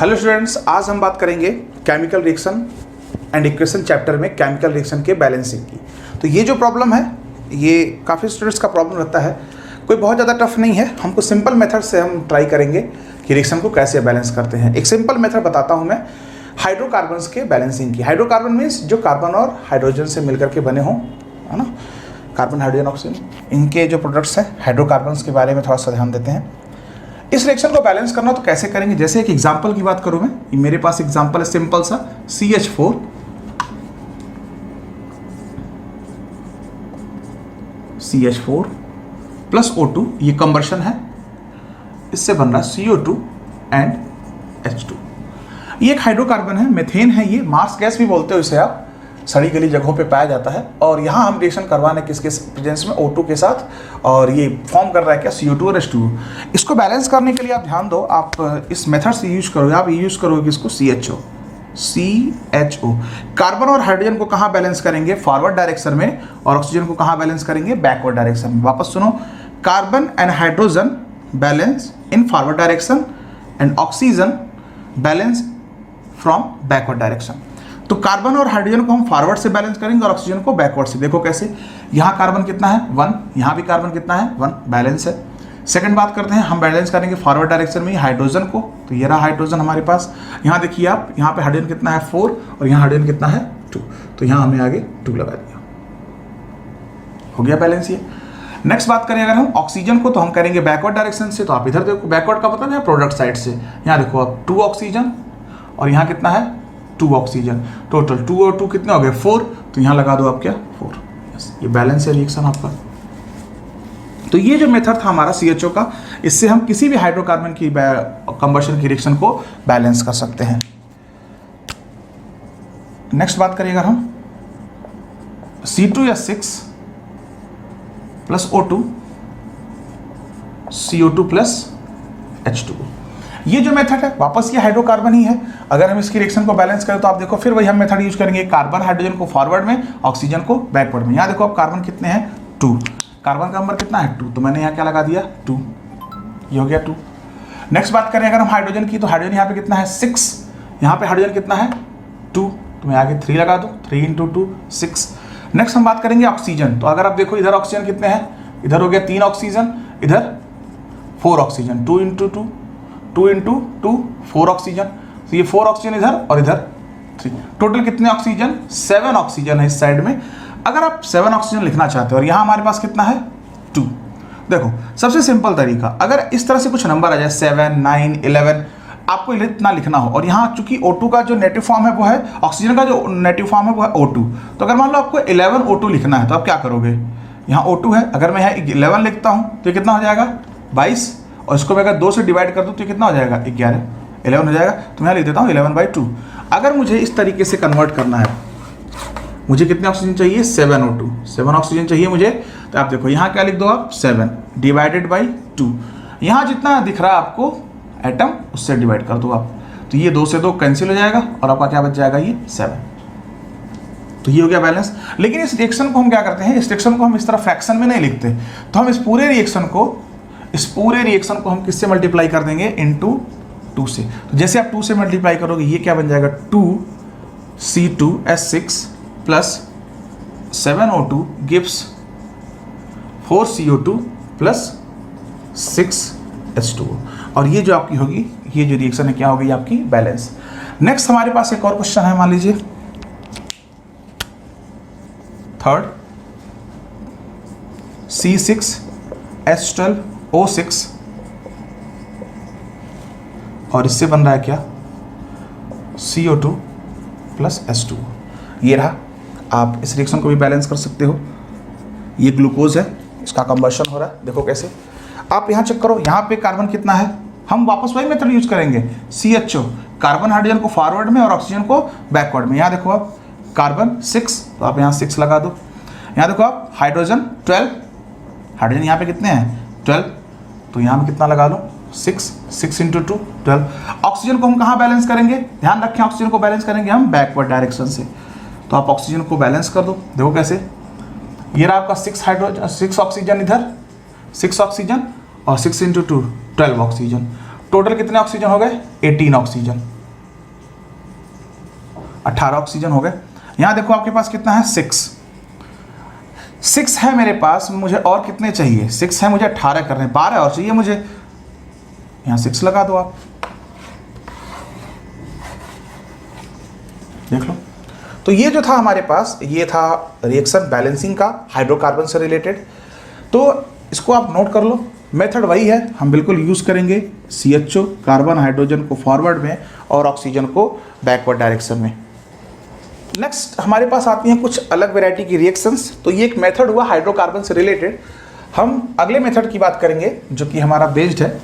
Hello students, आज हम बात करेंगे chemical reaction and equation chapter में केमिकल रिएक्शन के बैलेंसिंग की। तो ये जो प्रॉब्लम है ये काफ़ी स्टूडेंट्स का प्रॉब्लम रहता है, कोई बहुत ज़्यादा टफ नहीं है। हमको सिंपल मेथड से हम ट्राई करेंगे कि रिएक्शन को कैसे बैलेंस करते हैं। एक सिंपल मेथड बताता हूँ मैं हाइड्रोकार्बन्स के बैलेंसिंग की। हाइड्रोकार्बन मीन्स जो कार्बन और हाइड्रोजन से मिलकर के बने हों, है ना, कार्बन हाइड्रोजन ऑक्सीजन, इनके जो प्रोडक्ट्स हैं हाइड्रोकार्बन्स के बारे में थोड़ा सा ध्यान देते हैं। इस रिएक्शन को बैलेंस करना तो कैसे करेंगे, जैसे एक एग्जांपल की बात करूं मैं, मेरे पास एग्जांपल है सिंपल सा CH4 प्लस O2, ये कंबर्शन है, इससे बन रहा CO2 एंड H2। ये एक हाइड्रोकार्बन है, मेथेन है, ये मार्स गैस भी बोलते हो इसे आप, सड़ी गली जगहों पे पाया जाता है। और यहाँ हम रिएक्शन करवाने किसके प्रेजेंस में, O2 के साथ, और ये फॉर्म कर रहा है क्या, CO2 और H2। इसको बैलेंस करने के लिए आप ध्यान दो, आप इस मेथड से यूज करोगे, आप यूज करोगे इसको CHO। कार्बन और हाइड्रोजन को कहाँ बैलेंस करेंगे, फॉरवर्ड डायरेक्शन में, और ऑक्सीजन को कहाँ बैलेंस करेंगे, बैकवर्ड डायरेक्शन में। वापस सुनो, carbon and hydrogen balance in forward direction and oxygen balance from backward direction. तो कार्बन और हाइड्रोजन को हम फॉरवर्ड से बैलेंस करेंगे और ऑक्सीजन को बैकवर्ड से। देखो कैसे, यहाँ कार्बन कितना है 1, यहाँ भी कार्बन कितना है 1, बैलेंस है। सेकंड बात करते हैं, हम बैलेंस करेंगे फॉरवर्ड डायरेक्शन में हाइड्रोजन को, तो ये रहा हाइड्रोजन हमारे पास। यहाँ देखिए आप, यहाँ पे हाइड्रोजन कितना है 4 और यहाँ हाइड्रोजन कितना है 2, तो यहाँ हमने आगे 2 लगा दिया, हो गया बैलेंस ये। नेक्स्ट बात करें अगर हम ऑक्सीजन को, तो हम करेंगे बैकवर्ड डायरेक्शन से। तो आप इधर देखो, बैकवर्ड का मतलब है प्रोडक्ट साइड से। यहाँ देखो आप 2 ऑक्सीजन और यहाँ कितना है 2 ऑक्सीजन, टोटल 2 और 2 कितने हो गए 4, तो यहाँ लगा दो आप क्या 4। यस, ये बैलेंस है रिएक्शन आपका। तो ये जो मेथड था हमारा CHO का, इससे हम किसी भी हाइड्रोकार्बन की कंबशन की रिएक्शन को बैलेंस कर सकते हैं। नेक्स्ट बात करिए अगर हम C2H6 plus O2 CO2 plus H2, ये जो मेथड है वापस ये हाइड्रोकार्बन ही है। अगर हम इसकी रिएक्शन को बैलेंस करें तो आप देखो फिर वही हम मेथड यूज करेंगे, कार्बन हाइड्रोजन को फॉरवर्ड में, ऑक्सीजन को बैकवर्ड में। यहाँ देखो आप कार्बन कितने हैं 2, कार्बन का नंबर कितना है 2, तो मैंने यहाँ क्या लगा दिया 2, ये हो गया 2। नेक्स्ट बात करें अगर हम हाइड्रोजन की, तो हाइड्रोजन यहाँ पे कितना है 6, यहाँ पे हाइड्रोजन कितना है 2, तो मैं आगे 3 लगा दूँ, 3 × 2 6। नेक्स्ट हम बात करेंगे ऑक्सीजन, तो अगर आप देखो इधर ऑक्सीजन कितने हैं, इधर हो गया 3 ऑक्सीजन, इधर 4 ऑक्सीजन, 2 × 2 4 ऑक्सीजन, तो ये 4 ऑक्सीजन इधर और इधर 3, टोटल कितने ऑक्सीजन 7 ऑक्सीजन है इस साइड में। अगर आप 7 ऑक्सीजन लिखना चाहते हो और यहाँ हमारे पास कितना है 2, देखो सबसे सिंपल तरीका, अगर इस तरह से कुछ नंबर आ जाए 7 9 11, आपको इतना लिखना हो, और यहाँ चूंकि O2 का जो नेटिव फॉर्म है वो है, ऑक्सीजन का जो नेटिव फॉर्म है वो है O2, तो अगर मान लो आपको 11 O2 लिखना है तो आप क्या करोगे, यहाँ O2 है, अगर मैं यहाँ 11 लिखता हूँ तो ये कितना हो जाएगा 22, और इसको मैं अगर 2 से डिवाइड कर दूँ तो कितना हो जाएगा 11 हो जाएगा। तो मैं लिख देता हूँ 11/2। अगर मुझे इस तरीके से कन्वर्ट करना है, मुझे कितने ऑक्सीजन चाहिए 7 O2, 7 ऑक्सीजन चाहिए मुझे, तो आप देखो यहाँ क्या लिख दो आप 7 /2, यहाँ जितना दिख रहा है आपको एटम उससे डिवाइड कर दो आप, तो ये 2 से 2 कैंसिल हो जाएगा और आपका क्या बच जाएगा ये 7। तो ये हो गया बैलेंस। लेकिन इस रिएक्शन को हम क्या करते हैं, इस रिएक्शन को हम इस तरह फ्रैक्शन में नहीं लिखते, तो हम इस पूरे रिएक्शन को हम किससे मल्टीप्लाई कर देंगे, इनटू 2 से। तो जैसे आप 2 से मल्टीप्लाई करोगे ये क्या बन जाएगा 2C2H6 plus 7O2 gives 4CO2 plus 6H2, और ये जो आपकी होगी, ये जो रिएक्शन है क्या होगी आपकी बैलेंस। नेक्स्ट हमारे पास एक और क्वेश्चन है, मान लीजिए थर्ड C6H12O6 और इससे बन रहा है क्या CO2 प्लस H2, ये रहा। आप इस रिएक्शन को भी बैलेंस कर सकते हो। ये ग्लूकोज है, इसका कंबर्शन हो रहा है, देखो कैसे। आप यहाँ चेक करो, यहाँ पे कार्बन कितना है, हम वापस वही मेथड यूज करेंगे CHO, कार्बन हाइड्रोजन को फॉरवर्ड में और ऑक्सीजन को बैकवर्ड में। यहाँ देखो आप कार्बन 6, तो आप यहाँ 6 लगा दो। यहाँ देखो आप हाइड्रोजन 12, हाइड्रोजन यहाँ पे कितने हैं 12, तो यहाँ पे कितना लगा लो 6 × 2 12। ऑक्सीजन को हम कहाँ बैलेंस करेंगे, ध्यान रखें ऑक्सीजन को बैलेंस करेंगे हम बैकवर्ड डायरेक्शन से, तो आप ऑक्सीजन को बैलेंस कर दो। देखो कैसे, ये रहा आपका 6 ऑक्सीजन इधर, 6 ऑक्सीजन और 6 × 2 12 ऑक्सीजन, टोटल कितने ऑक्सीजन हो गए? 18 ऑक्सीजन, 18 ऑक्सीजन हो गए। यहां देखो आपके पास कितना है? 6 है मेरे पास, मुझे और कितने चाहिए? 6 है, मुझे 18 करने, 12 और चाहिए मुझे। यहां 6 लगा दो आप, देख लो। तो ये जो था हमारे पास, ये था रिएक्शन बैलेंसिंग का हाइड्रोकार्बन से रिलेटेड। तो इसको आप नोट कर लो, मेथड वही है, हम बिल्कुल यूज करेंगे CHO, कार्बन हाइड्रोजन को फॉरवर्ड में और ऑक्सीजन को बैकवर्ड डायरेक्शन में। नेक्स्ट हमारे पास आती हैं कुछ अलग वैरायटी की रिएक्शंस। तो ये एक मेथड हुआ हाइड्रोकार्बन से रिलेटेड। हम अगले मेथड की बात करेंगे जो कि हमारा बेस्ड है।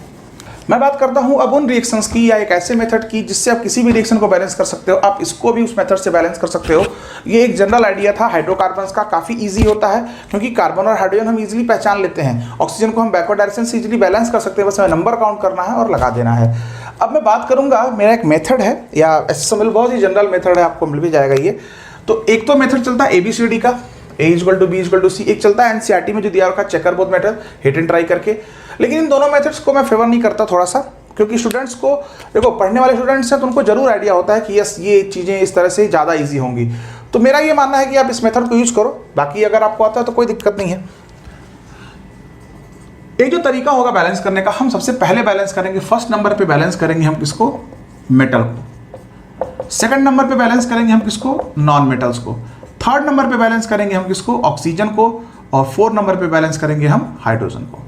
मैं बात करता हूं अब उन रिएक्शंस की, या एक ऐसे मेथड की जिससे आप किसी भी रिएक्शन को बैलेंस कर सकते हो। आप इसको भी उस मेथड से बैलेंस कर सकते हो। ये एक जनरल आइडिया था हाइड्रोकार्बन्स का, काफ़ी इजी होता है क्योंकि कार्बन और हाइड्रोजन हम इजीली पहचान लेते हैं। ऑक्सीजन को हम बैकवर्ड डायरेक्शन से इजीली बैलेंस कर सकते हैं, बस हमें नंबर काउंट करना है और लगा देना है। अब मैं बात करूंगा, मेरा एक मेथड है, या ऐसे समझ लो बहुत ही जनरल मेथड है, आपको मिल भी जाएगा ये। तो एक तो मेथड चलता है ABCD का, A=B=C। एक चलता है NCERT में जो दिया रखा checker both method, hit and try करके। लेकिन इन दोनों मेथड्स को मैं फेवर नहीं करता थोड़ा सा, क्योंकि स्टूडेंट्स को, देखो पढ़ने वाले स्टूडेंट्स हैं तो उनको जरूर आइडिया होता है कि यस ये चीज़ें इस तरह से ज़्यादा ईजी होंगी। तो मेरा ये मानना है कि आप इस मेथड को यूज करो, बाकी अगर आपको आता है तो कोई दिक्कत नहीं है। एक जो तरीका होगा बैलेंस करने का, हम सबसे पहले बैलेंस करेंगे, फर्स्ट नंबर पे बैलेंस करेंगे हम किसको? मेटल को। सेकंड नंबर पे बैलेंस करेंगे हम किसको? नॉन मेटल्स को। थर्ड नंबर पे बैलेंस करेंगे हम किसको? ऑक्सीजन को। और फोर्थ नंबर पे बैलेंस करेंगे हम हाइड्रोजन को।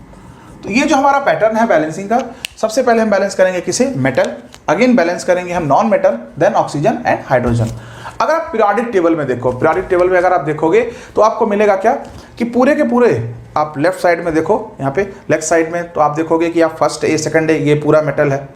तो ये जो हमारा पैटर्न है बैलेंसिंग का, सबसे पहले हम बैलेंस करेंगे किसे? मेटल। अगेन बैलेंस करेंगे हम non metal, then oxygen and hydrogen. अगर आप पीरियोडिक टेबल में देखो, पीरियोडिक टेबल में अगर आप देखोगे तो आपको मिलेगा क्या कि पूरे के पूरे, आप लेफ्ट साइड में देखो, यहाँ पे लेफ्ट साइड में, तो आप देखोगे कि आप फर्स्ट A, सेकंड A, ये पूरा मेटल है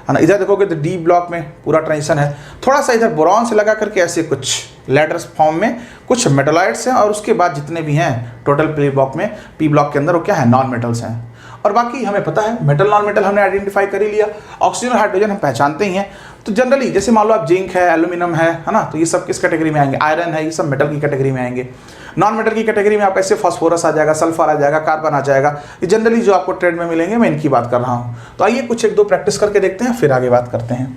ना। इधर देखोगे तो D ब्लॉक में पूरा ट्रांजिशन है, थोड़ा सा इधर बोरॉन से लगा करके ऐसे कुछ लैडर्स फॉर्म में कुछ मेटलाइट्स हैं, और उसके बाद जितने भी हैं टोटल P ब्लॉक के अंदर वो क्या है? नॉन मेटल्स हैं। और बाकी हमें पता है मेटल नॉन मेटल हमने आइडेंटिफाई कर ही लिया। ऑक्सीजन और हाइड्रोजन हम पहचानते ही हैं। तो जनरली जैसे मान लो आप जिंक है, एल्यूमिनियम है ना, तो ये सब किस कैटेगरी में आएंगे? आयरन है, ये सब मेटल की कैटेगरी में आएंगे। नॉन मेटल की कैटेगरी में आपका ऐसे फास्फोरस आ जाएगा, सल्फर आ जाएगा, कार्बन आ जाएगा। ये जनरली जो आपको ट्रेड में मिलेंगे, मैं इनकी बात कर रहा हूँ। तो आइए कुछ एक दो प्रैक्टिस करके देखते हैं, फिर आगे बात करते हैं।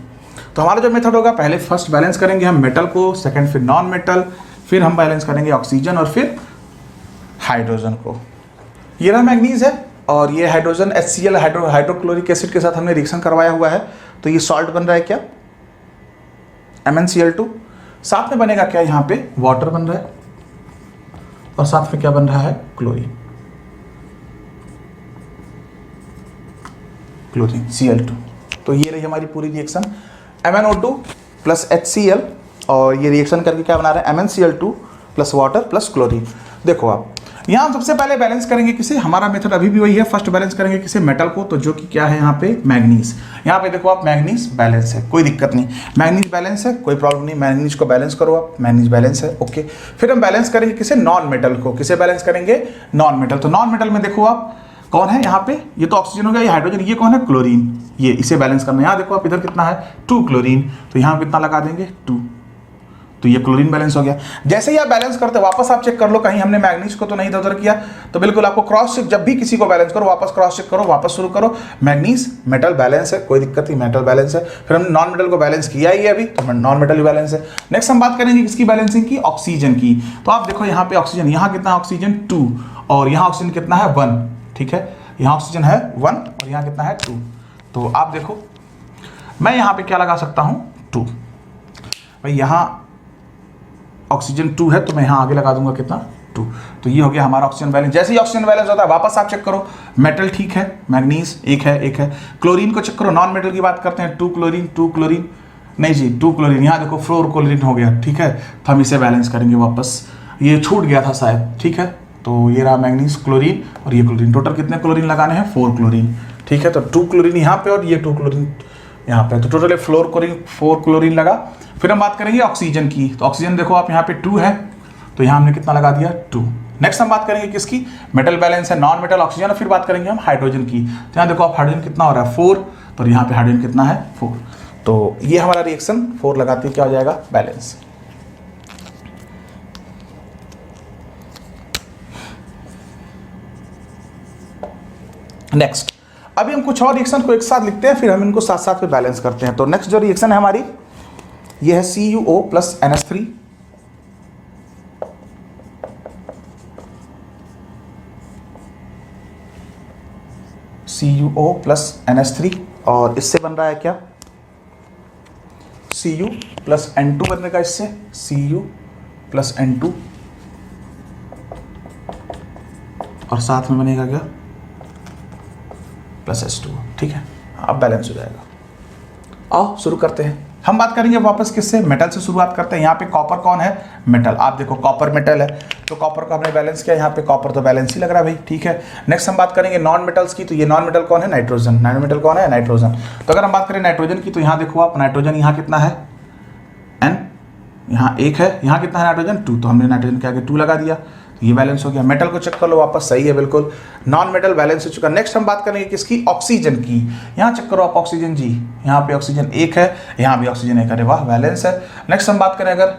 तो हमारा जो मेथड होगा, पहले फर्स्ट बैलेंस करेंगे हम मेटल को, सेकेंड फिर नॉन मेटल, फिर हम बैलेंस करेंगे ऑक्सीजन और फिर हाइड्रोजन को। ये रहा मैग्नीज है, और ये हाइड्रोजन HCl हाइड्रोक्लोरिक एसिड के साथ हमने रिएक्शन करवाया हुआ है। तो ये सॉल्ट बन रहा है क्या? MnCl2। साथ में बनेगा क्या? यहाँ पे वाटर बन रहा है, और साथ में क्या बन रहा है? Chlorine Cl2। तो ये रही हमारी पूरी रिएक्शन, MnO2 प्लस HCl, और ये रिएक्शन करके क्या बना रहा है? MnCl2 plus water plus chlorine. देखो आप यहाँ हम सबसे पहले बैलेंस करेंगे किसे? हमारा मेथड अभी भी वही है, फर्स्ट बैलेंस करेंगे किसे? मेटल को। तो जो कि क्या है यहाँ पे? मैग्नीज। यहाँ पे देखो आप, मैग्नीज बैलेंस है, कोई दिक्कत नहीं, मैग्नीज बैलेंस है, कोई प्रॉब्लम नहीं, मैग्नीज को बैलेंस करो आप, मैग्नीज बैलेंस है, ओके। फिर हम बैलेंस करेंगे किसे? नॉन मेटल को। किसे बैलेंस करेंगे? Non metal. तो नॉन मेटल में देखो आप कौन है यहाँ पे? ये तो ऑक्सीजन हो गया, ये हाइड्रोजन, ये कौन है? क्लोरीन। ये इसे बैलेंस करना है। यहाँ देखो आप, इधर कितना है? 2 क्लोरीन। तो यहाँ कितना लगा देंगे? 2। तो ये क्लोरीन बैलेंस हो गया। जैसे ही आप बैलेंस करते हो, वापस आप चेक कर लो कहीं हमने मैग्नीज को तो नहीं इधर उधर किया। तो बिल्कुल आपको क्रॉस चेक, जब भी किसी को बैलेंस करो वापस क्रॉस चेक करो, वापस शुरू करो। मैग्नीज मेटल बैलेंस है, कोई दिक्कत नहीं, मेटल बैलेंस है। फिर हमने नॉन मेटल को बैलेंस किया ही अभी, तो नॉन मेटल भी बैलेंस है। नेक्स्ट हम बात करेंगे किसकी बैलेंसिंग की? ऑक्सीजन की। तो आप देखो यहाँ पे ऑक्सीजन, यहाँ कितना है ऑक्सीजन? 2, और यहाँ ऑक्सीजन कितना है? 1। ठीक है, यहाँ ऑक्सीजन है 1 और यहाँ कितना है? 2। तो आप देखो मैं यहाँ पे क्या लगा सकता हूँ? 2। भाई यहाँ ऑक्सीजन 2 है, तो मैं यहाँ आगे लगा दूंगा कितना? 2। तो ये हो गया हमारा ऑक्सीजन बैलेंस। जैसे ही ऑक्सीजन बैलेंस होता है वापस आप चेक करो, मेटल ठीक है, मैग्नीज एक है। क्लोरीन को चेक करो, नॉन मेटल की बात करते हैं, 2 क्लोरीन नहीं जी, 2 क्लोरीन, यहाँ देखो 4 क्लोरीन हो गया। ठीक है, तो हम इसे बैलेंस करेंगे वापस, ये छूट गया था शायद। ठीक है, तो ये रहा मैग्नीज, क्लोरीन और ये क्लोरीन। टोटल कितने क्लोरीन लगाने हैं? 4 क्लोरीन। ठीक है, तो 2 क्लोरीन यहाँ पे और ये 2 क्लोरीन यहाँ पे, तो टोटल 4 क्लोरीन लगा। फिर हम बात करेंगे ऑक्सीजन की। तो ऑक्सीजन देखो आप, यहाँ पे 2 है, तो यहाँ हमने कितना लगा दिया? 2। नेक्स्ट हम बात करेंगे किसकी? मेटल बैलेंस है, नॉन मेटल, ऑक्सीजन, और फिर बात करेंगे हम हाइड्रोजन की। तो यहाँ देखो आप, हाइड्रोजन कितना हो रहा है? 4। तो यहाँ पे हाइड्रोजन कितना है? 4। तो ये हमारा रिएक्शन 4 लगाते क्या हो जाएगा? बैलेंस। नेक्स्ट अभी हम कुछ और रिएक्शन को एक साथ लिखते हैं, फिर हम इनको साथ साथ में बैलेंस करते हैं। तो नेक्स्ट जो रिएक्शन है हमारी, ये है CuO plus NH3, CuO plus NH3, और इससे बन रहा है क्या, Cu प्लस N2 बनेगा इससे, Cu प्लस N2, और साथ में बनेगा क्या, प्लस H2। ठीक है, अब बैलेंस हो जाएगा। आओ शुरू करते हैं। हम बात करेंगे वापस किससे, मेटल से शुरुआत करते हैं। यहाँ पे कॉपर कौन है, मेटल। आप देखो कॉपर मेटल है, तो कॉपर को हमने बैलेंस किया, यहाँ पे कॉपर तो बैलेंस ही लग रहा है भाई। ठीक है, नेक्स्ट हम बात करेंगे नॉन मेटल्स की। तो ये नॉन मेटल कौन है, नाइट्रोजन। नॉन मेटल कौन है, नाइट्रोजन। तो अगर हम बात करें नाइट्रोजन की, तो यहाँ देखो आप, नाइट्रोजन यहाँ कितना है, N, यहाँ 1 है, यहाँ कितना है नाइट्रोजन 2, तो हमने नाइट्रोजन के आगे 2 लगा दिया, तो ये बैलेंस हो गया। मेटल को चेक कर लो वापस, सही है बिल्कुल, नॉन मेटल बैलेंस हो चुका। नेक्स्ट हम बात करेंगे किसकी, ऑक्सीजन की। यहाँ चेक करो आप, ऑक्सीजन जी, यहाँ पे ऑक्सीजन 1 है, यहाँ भी ऑक्सीजन 1 है, वाह बैलेंस है। नेक्स्ट हम बात करें अगर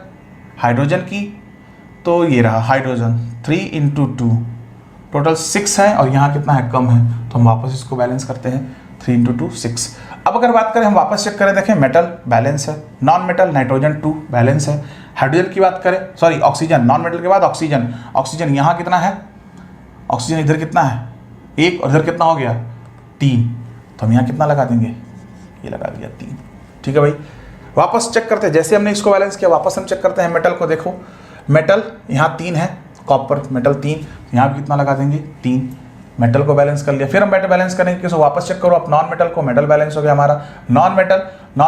हाइड्रोजन की, तो ये रहा हाइड्रोजन 3 × 2, टोटल 6 है, और यहाँ कितना है, कम है, तो हम वापस इसको बैलेंस करते हैं, 3 × 2 6। अब अगर बात करें, हम वापस चेक करें, देखें मेटल बैलेंस है, नॉन मेटल नाइट्रोजन 2 बैलेंस है, हाइड्रोजन की बात करें, सॉरी ऑक्सीजन, नॉन मेटल के बाद ऑक्सीजन, ऑक्सीजन यहाँ कितना है, ऑक्सीजन इधर कितना है 1, और इधर कितना हो गया 3, तो हम यहाँ कितना लगा देंगे, ये लगा दिया 3। ठीक है भाई, वापस चेक करते हैं, जैसे हमने इसको बैलेंस किया वापस हम चेक करते हैं मेटल को। देखो मेटल यहाँ 3 है, कॉपर मेटल 3, यहाँ भी कितना लगा देंगे 3, मेटल को बैलेंस कर लिया। फिर हम मेटल बैलेंस करेंगे किसको, वापस चेक करो आप नॉन मेटल को, मेटल बैलेंस हो गया हमारा नॉन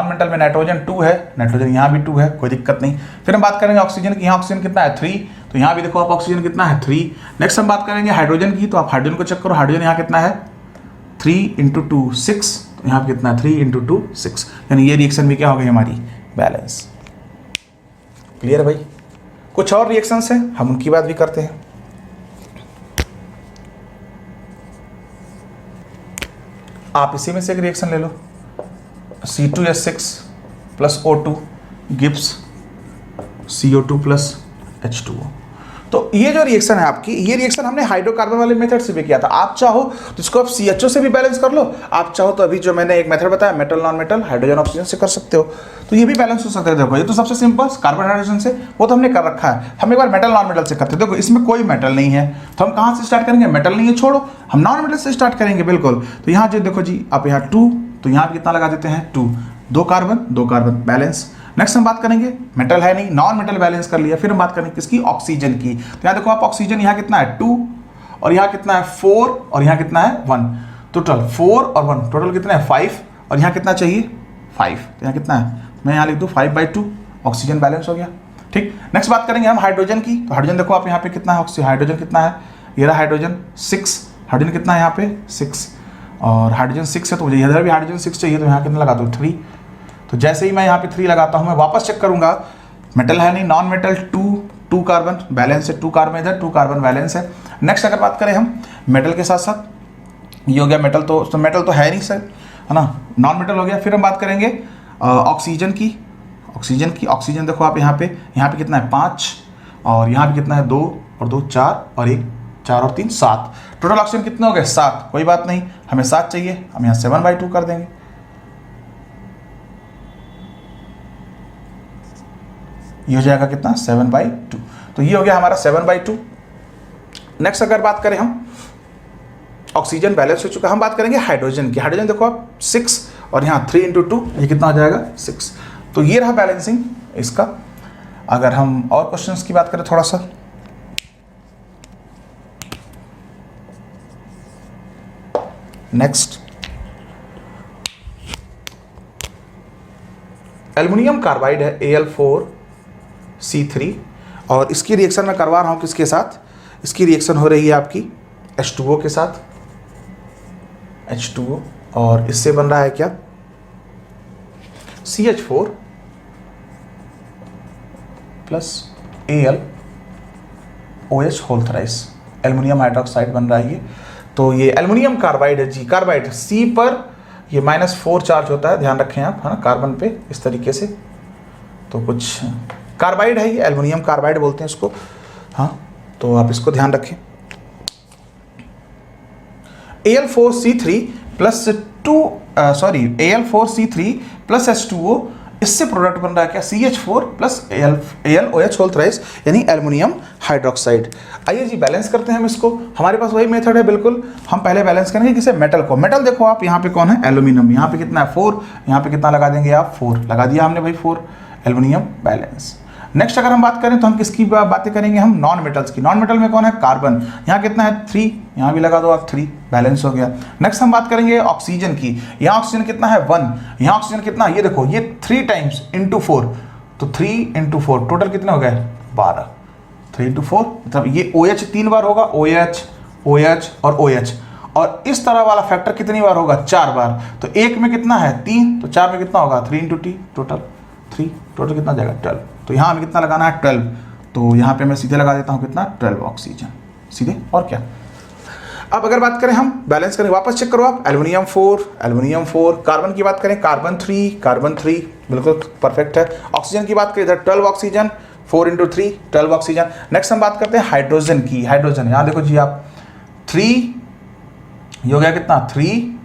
मेटल में नाइट्रोजन 2 है, नाइट्रोजन यहाँ भी 2 है, कोई दिक्कत नहीं। फिर हम बात करेंगे ऑक्सीजन की, यहाँ ऑक्सीजन कितना है 3, तो यहाँ भी देखो आप ऑक्सीजन कितना है 3। नेक्स्ट हम बात करेंगे हाइड्रोजन की, तो आप हाइड्रोजन को चेक करो, हाइड्रोजन यहाँ कितना है 3 × 2 6, तो यहाँ पे कितना है 3 × 2 6, यानी ये रिएक्शन भी क्या हो गई हमारी, बैलेंस। क्लियर भाई, कुछ और रिएक्शंस हैं, हम उनकी बात भी करते हैं। आप इसी में से एक रिएक्शन ले लो, C2H6 plus O2 gives CO2 plus H2O। तो ये जो रिएक्शन है आपकी, ये रिएक्शन हमने हाइड्रोकार्बन वाले मेथड से भी किया था। आप चाहो तो इसको आप CHO से भी बैलेंस कर लो, आप चाहो तो अभी जो मैंने एक मेथड बताया metal non metal hydrogen oxygen से कर सकते हो, तो ये भी बैलेंस हो सकता है। देखो ये तो सबसे सिंपल कार्बन हाइड्रोजन से, वो तो हमने कर रखा है। हम एक बार मेटल नॉन मेटल से करते हैं। देखो इसमें कोई मेटल नहीं है, तो हम कहाँ से स्टार्ट करेंगे, मेटल नहीं है छोड़ो, हम नॉन मेटल से स्टार्ट करेंगे बिल्कुल। तो यहाँ जो देखो जी आप यहाँ 2, तो यहाँ भी कितना लगा देते हैं 2, 2 कार्बन बैलेंस। नेक्स्ट हम बात करेंगे मेटल है नहीं, नॉन मेटल बैलेंस कर लिया। फिर हम बात करेंगे किसकी, ऑक्सीजन की। तो यहाँ देखो आप ऑक्सीजन यहाँ कितना है 2, और यहाँ कितना है 4, और यहाँ कितना है 1, टोटल 4 और 1, टोटल कितना है 5, और यहाँ कितना चाहिए 5, तो यहाँ कितना है, मैं यहाँ लिख दूँ 5/2, ऑक्सीजन बैलेंस हो गया। ठीक, नेक्स्ट बात करेंगे हम हाइड्रोजन की। तो हाइड्रोजन देखो आप यहाँ पे कितना है, हाइड्रोजन कितना है, ये रहा हाइड्रोजन 6, हाइड्रोजन कितना है यहाँ पे 6, और हाइड्रोजन 6 है, तो मुझे इधर भी हाइड्रोजन 6 चाहिए, तो यहाँ कितना लगा दूँ 3। तो जैसे ही मैं यहाँ पे 3 लगाता हूँ, मैं वापस चेक करूंगा, मेटल है नहीं, नॉन मेटल 2 कार्बन बैलेंस है, 2 कार्बन इधर 2 कार्बन बैलेंस है। नेक्स्ट अगर बात करें हम मेटल के साथ साथ, ये हो गया मेटल, तो मेटल तो है नहीं सर, है ना, नॉन मेटल हो गया। फिर हम बात करेंगे ऑक्सीजन की। ऑक्सीजन देखो आप यहाँ पे कितना है 5, और यहाँ पे कितना है 2 और 2 4, और 1 4 और 3 7, टोटल ऑक्सीजन कितने हो गए 7। कोई बात नहीं, हमें 7 चाहिए, हम यहाँ 7/2 कर देंगे। ये हो जाएगा कितना 7/2, तो ये हो गया हमारा 7/2। नेक्स्ट अगर बात करें हम, ऑक्सीजन बैलेंस हो चुका, हम बात करेंगे हाइड्रोजन की। हाइड्रोजन देखो आप 6, और यहाँ 3 × 2, ये कितना हो जाएगा 6। तो ये रहा बैलेंसिंग इसका। अगर हम और क्वेश्चंस की बात करें थोड़ा सा, नेक्स्ट एल्युमिनियम कार्बाइड है Al4C3, और इसकी रिएक्शन मैं करवा रहा हूँ किसके साथ, इसकी रिएक्शन हो रही है आपकी H2O के साथ, H2O, और इससे बन रहा है क्या CH4 plus AlOH whole thrice, aluminium hydroxide बन रहा है ये। तो ये एल्युमिनियम कार्बाइड है जी, कार्बाइड C पर ये -4 चार्ज होता है, ध्यान रखें आप, है ना, कार्बन पे इस तरीके से। तो कुछ कार्बाइड है ये, एल्युमिनियम कार्बाइड बोलते हैं इसको, हाँ, तो आप इसको ध्यान रखें। Al4C3 plus Al4C3 plus H2O, इससे प्रोडक्ट बन रहा है क्या CH4 plus AlOH whole thrice, यानी एल्युमिनियम हाइड्रोक्साइड। आइए जी बैलेंस करते हैं हम इसको। हमारे पास वही मेथड है बिल्कुल, हम पहले बैलेंस करेंगे किसे, मेटल को। मेटल देखो आप, यहाँ पे कौन है, एल्यूमिनियम, यहाँ पे कितना है 4, यहाँ पे कितना लगा देंगे आप 4, लगा दिया हमने भाई 4, एल्यूमिनियम बैलेंस। नेक्स्ट अगर हम बात करें तो हम किसकी बातें करेंगे, हम नॉन मेटल्स की। नॉन मेटल में कौन है, कार्बन, यहाँ कितना है 3, यहाँ भी लगा दो आप 3, बैलेंस हो गया। नेक्स्ट हम बात करेंगे ऑक्सीजन की, यहाँ ऑक्सीजन कितना है 1, यहाँ ऑक्सीजन कितना, ये देखो ये 3 टाइम्स इंटू 4, तो 3 इंटू 4 टोटल कितने हो गए 12, 3 इंटू 4 मतलब ये OH 3 बार होगा, OH OH और OH, और इस तरह वाला फैक्टर कितनी बार होगा 4 बार, तो एक में कितना है 3, तो 4 में कितना होगा 3 इंटू टी, टोटल 3, टोटल कितना जाएगा 12, तो यहाँ हमें कितना लगाना है 12, तो यहाँ पे मैं सीधे लगा देता हूँ कितना 12 ऑक्सीजन सीधे, और क्या। अब अगर बात करें हम बैलेंस करें, वापस चेक करो आप, एल्युमिनियम 4, कार्बन की बात करें कार्बन 3 बिल्कुल परफेक्ट है। ऑक्सीजन की बात करें इधर 12 ऑक्सीजन, 4 इंटू 3 12 ऑक्सीजन। नेक्स्ट हम बात करते हैं हाइड्रोजन की, हाइड्रोजन यहाँ देखो जी आप 3, ये हो गया कितना 3,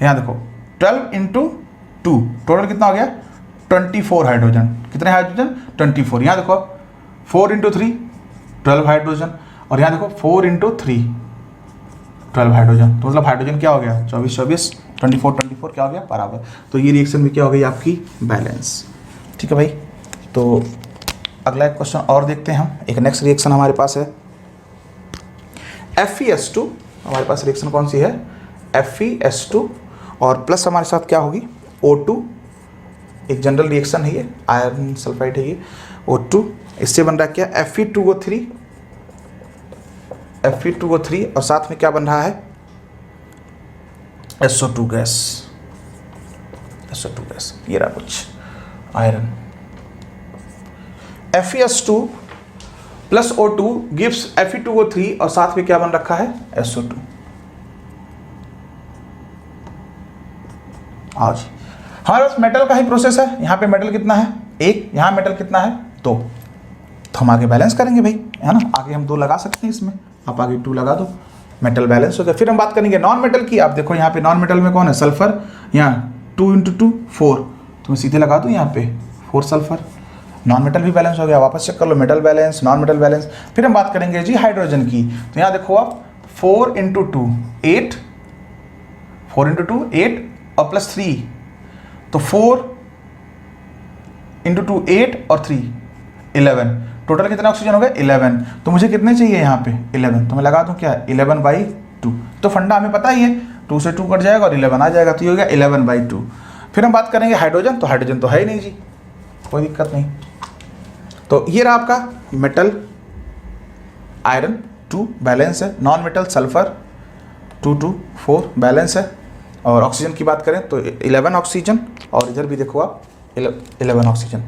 यहाँ देखो 12 इंटू 2 टोटल कितना हो गया 24 हाइड्रोजन, कितने हाइड्रोजन 24, यहाँ देखो 4 इंटू 3 12 हाइड्रोजन, और यहाँ देखो 4 इंटू 3 12 हाइड्रोजन, तो मतलब हाइड्रोजन क्या हो गया 24 24 क्या हो गया बराबर, तो ये रिएक्शन भी क्या हो गई आपकी बैलेंस। ठीक है भाई, तो अगला एक क्वेश्चन और देखते हैं हम, एक नेक्स्ट रिएक्शन हमारे पास है FeS2, हमारे पास रिएक्शन कौन सी है FeS2, और प्लस हमारे साथ क्या होगी O2, एक जनरल रिएक्शन है ये, आयरन सल्फाइड है ये O2, इससे बन रहा है क्या Fe2O3 और साथ में क्या बन रहा है SO2 गैस, ये रहा कुछ iron. FeS2 plus O2 gives Fe2O3 और साथ में क्या बन रखा है SO2। आओ जी, हमारे पास मेटल का ही प्रोसेस है, यहाँ पे मेटल कितना है 1, यहाँ मेटल कितना है 2, तो हम आगे बैलेंस करेंगे भाई, है ना, आगे हम 2 लगा सकते हैं इसमें, आप आगे 2 लगा दो, मेटल बैलेंस हो गया। फिर हम बात करेंगे नॉन मेटल की, आप देखो यहाँ पे नॉन मेटल में कौन है सल्फर, यहाँ 2 इंटू 2 4, तो मैं सीधे लगा दूँ यहाँ पे 4 सल्फर, नॉन मेटल भी बैलेंस हो गया। वापस चेक कर लो, metal balance non metal balance. फिर हम बात करेंगे जी हाइड्रोजन की, तो यहाँ देखो आप 4 इंटू 2 8, 4 इंटू 2 8 और प्लस 3, तो 4 इंटू 2 8 और 3 11, टोटल कितना ऑक्सीजन हो गया 11, तो मुझे कितने चाहिए यहाँ पे 11, तो मैं लगा दूँ क्या 11/2, तो फंडा हमें पता ही है 2 से 2 कट जाएगा और 11 आ जाएगा, तो ये हो गया 11/2। फिर हम बात करेंगे हाइड्रोजन, तो हाइड्रोजन तो है ही नहीं जी, कोई दिक्कत नहीं, तो ये रहा आपका मेटल आयरन 2 बैलेंस है, नॉन मेटल सल्फर 2 2 4 बैलेंस है, और ऑक्सीजन की बात करें तो 11 ऑक्सीजन, और इधर भी देखो आप 11 ऑक्सीजन।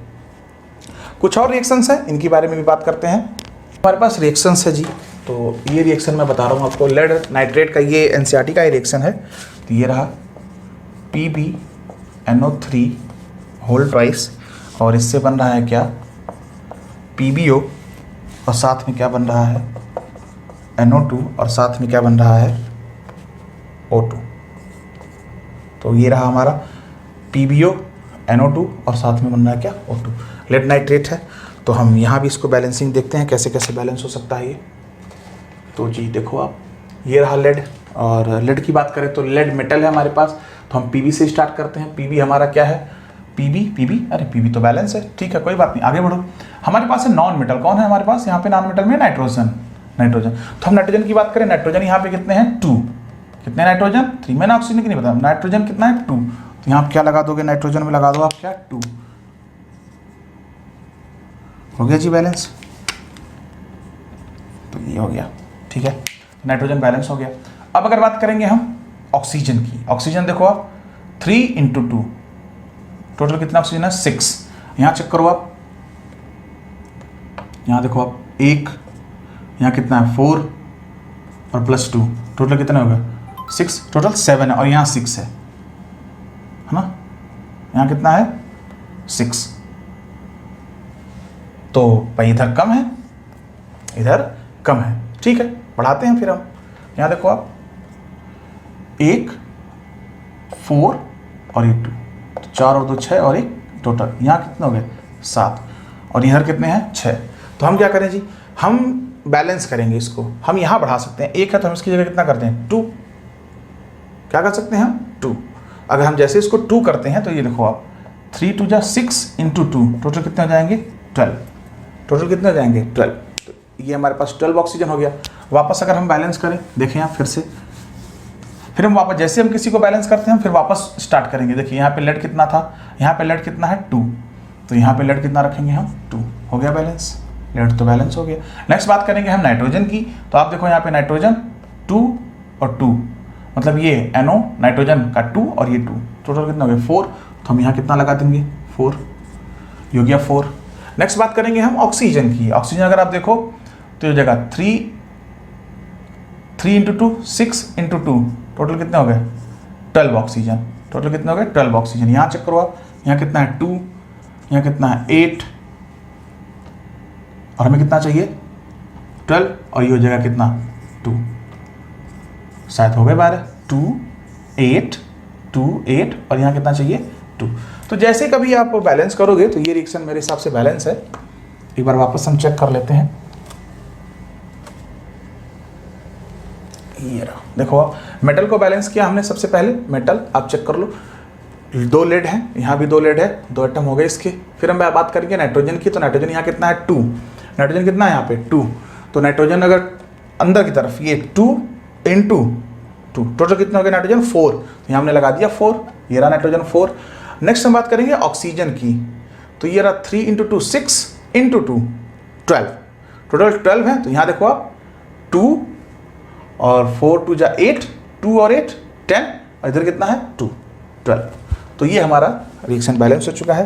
कुछ और रिएक्शंस हैं, इनके बारे में भी बात करते हैं। हमारे पास रिएक्शंस है जी, तो ये रिएक्शन मैं बता रहा हूँ आपको, लेड नाइट्रेट का, ये NCERT का ये रिएक्शन है, तो ये रहा PbNO3 होल ट्वाइस, और इससे बन रहा है क्या PbO, और साथ में क्या बन रहा है NO2, और साथ में क्या बन रहा है O2, तो ये रहा हमारा PbO NO2 और साथ में बन रहा है क्या O2, लेड नाइट्रेट है। तो हम यहाँ भी इसको बैलेंसिंग देखते हैं कैसे कैसे बैलेंस हो सकता है ये। तो जी देखो आप, ये रहा लेड, और लेड की बात करें तो लेड मेटल है हमारे पास, तो हम Pb से स्टार्ट करते हैं। Pb हमारा क्या है Pb, अरे Pb तो बैलेंस है, ठीक है कोई बात नहीं, आगे बढ़ो। हमारे पास है नॉन मेटल, कौन है हमारे पास यहाँ पे नॉन मेटल में नाइट्रोजन, तो हम नाइट्रोजन की बात करें, नाइट्रोजन यहाँ पे कितने हैं 2, कितने नाइट्रोजन 3, मैंने ऑक्सीजन की नहीं पता, नाइट्रोजन कितना है 2, तो यहाँ आप क्या लगा दोगे नाइट्रोजन में लगा दो आप क्या 2, हो गया जी बैलेंस, तो ये हो गया, ठीक है नाइट्रोजन बैलेंस हो गया। अब अगर बात करेंगे हम ऑक्सीजन की, ऑक्सीजन देखो आप 3 इंटू 2 टोटल कितना ऑक्सीजन है 6, यहाँ चेक करो आप, यहाँ देखो आप 1, यहाँ कितना है 4 और प्लस 2, टोटल कितना हो गया 6, टोटल 7 है, और यहाँ 6 है ना, यहाँ कितना है 6, तो भाई इधर कम है, इधर कम है, ठीक है बढ़ाते हैं फिर हम। यहाँ देखो आप 1 4 और ये 2, तो 4 और 2 6 और एक टोटल यहाँ कितने हो गए 7, और यहाँ कितने हैं 6। तो हम क्या करें जी, हम बैलेंस करेंगे इसको, हम यहाँ बढ़ा सकते हैं, 1 है तो हम इसकी जगह कितना करते हैं 2, क्या कर सकते हैं हम 2। अगर हम जैसे इसको 2 करते हैं तो ये देखो आप 3 2 जा 6 इंटू 2, टोटल कितने हो जाएंगे 12, टोटल कितने हो जाएंगे 12। तो ये हमारे पास 12 ऑक्सीजन हो गया। वापस अगर हम बैलेंस करें, देखें यहाँ फिर से, फिर हम वापस जैसे हम किसी को बैलेंस करते हैं हम फिर वापस स्टार्ट करेंगे। देखिए यहाँ पे लेड कितना था, यहाँ पे लेड कितना है 2, तो यहाँ पे लेड कितना रखेंगे हम 2, हो गया बैलेंस, लेड तो बैलेंस हो गया। नेक्स्ट बात करेंगे हम नाइट्रोजन की, तो आप देखो यहाँ पे नाइट्रोजन 2 और 2, मतलब ये NO नाइट्रोजन का 2 और ये 2, टोटल कितना हो गया 4, तो हम यहाँ कितना लगा देंगे 4, ये हो गया 4। नेक्स्ट बात करेंगे हम ऑक्सीजन की। ऑक्सीजन अगर आप देखो तो ये जगह 3 इंटू 2 6 इंटू 2, टोटल कितने हो गए 12 ऑक्सीजन, टोटल कितने हो गए 12 ऑक्सीजन। यहाँ चेक करो आप, यहाँ कितना है 2, यहाँ कितना है 8, और हमें कितना चाहिए 12, और ये हो जाएगा कितना 2, शायद हो गए 12, 2 8 2 8, और यहाँ कितना चाहिए 2। तो जैसे कभी आप बैलेंस करोगे तो ये रिएक्शन मेरे हिसाब से बैलेंस है। एक बार वापस हम चेक कर लेते हैं, ये रहा, देखो आप मेटल को बैलेंस किया हमने। सबसे पहले मेटल आप चेक कर लो, 2 लेड है, यहाँ भी 2 लेड है, 2 एटम हो गए इसके। फिर हम बात करेंगे नाइट्रोजन की, तो नाइट्रोजन यहाँ कितना है 2, नाइट्रोजन कितना है यहाँ पे 2, तो नाइट्रोजन अगर अंदर की तरफ ये 2 इंटू 2, टोटल कितना हो गया नाइट्रोजन 4, तो यहाँ हमने लगा दिया 4, ये रहा नाइट्रोजन 4। नेक्स्ट हम बात करेंगे ऑक्सीजन की, तो ये रहा 3 इंटू 2 6 इंटू 2 12, टोटल 12 है। तो यहाँ देखो आप 2 और 4 2 जा 8, 2 और 8 10, और इधर कितना है 2 12। तो ये हमारा रिएक्शन बैलेंस हो चुका है।